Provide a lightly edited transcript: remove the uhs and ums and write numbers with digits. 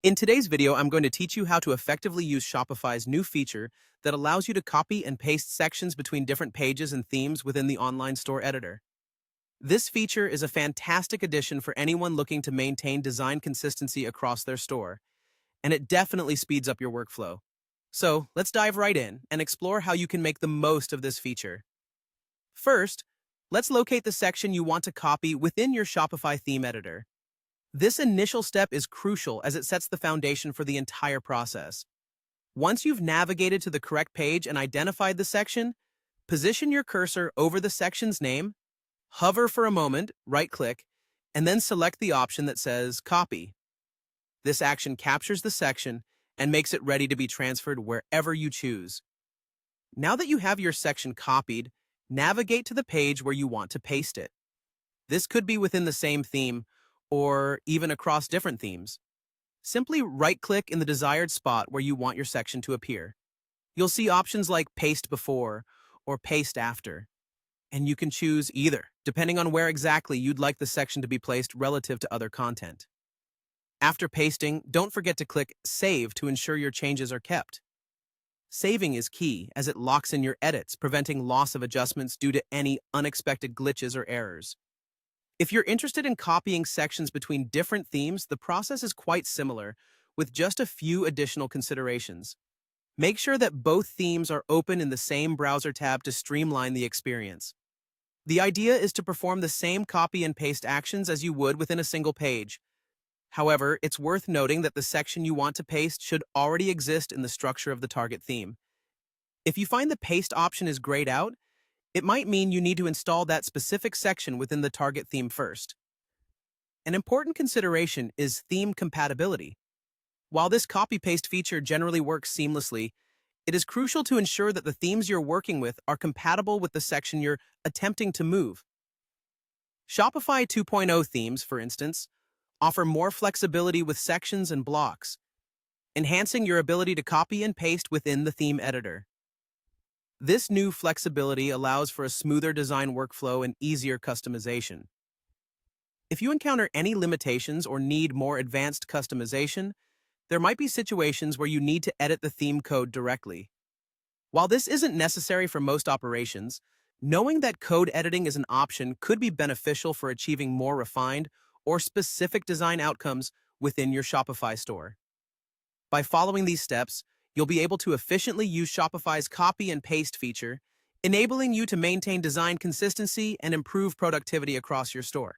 In today's video, I'm going to teach you how to effectively use Shopify's new feature that allows you to copy and paste sections between different pages and themes within the online store editor. This feature is a fantastic addition for anyone looking to maintain design consistency across their store, and it definitely speeds up your workflow. So, let's dive right in and explore how you can make the most of this feature. First, let's locate the section you want to copy within your Shopify theme editor. This initial step is crucial as it sets the foundation for the entire process. Once you've navigated to the correct page and identified the section, position your cursor over the section's name, hover for a moment, right-click, and then select the option that says Copy. This action captures the section and makes it ready to be transferred wherever you choose. Now that you have your section copied, navigate to the page where you want to paste it. This could be within the same theme, or even across different themes. Simply right-click in the desired spot where you want your section to appear. You'll see options like Paste Before or Paste After, and you can choose either, depending on where exactly you'd like the section to be placed relative to other content. After pasting, don't forget to click Save to ensure your changes are kept. Saving is key as it locks in your edits, preventing loss of adjustments due to any unexpected glitches or errors. If you're interested in copying sections between different themes, the process is quite similar, with just a few additional considerations. Make sure that both themes are open in the same browser tab to streamline the experience. The idea is to perform the same copy and paste actions as you would within a single page. However, it's worth noting that the section you want to paste should already exist in the structure of the target theme. If you find the paste option is grayed out, it might mean you need to install that specific section within the target theme first. An important consideration is theme compatibility. While this copy-paste feature generally works seamlessly, it is crucial to ensure that the themes you're working with are compatible with the section you're attempting to move. Shopify 2.0 themes, for instance, offer more flexibility with sections and blocks, enhancing your ability to copy and paste within the theme editor. This new flexibility allows for a smoother design workflow and easier customization. If you encounter any limitations or need more advanced customization, there might be situations where you need to edit the theme code directly. While this isn't necessary for most operations, knowing that code editing is an option could be beneficial for achieving more refined or specific design outcomes within your Shopify store. By following these steps, you'll be able to efficiently use Shopify's copy and paste feature, enabling you to maintain design consistency and improve productivity across your store.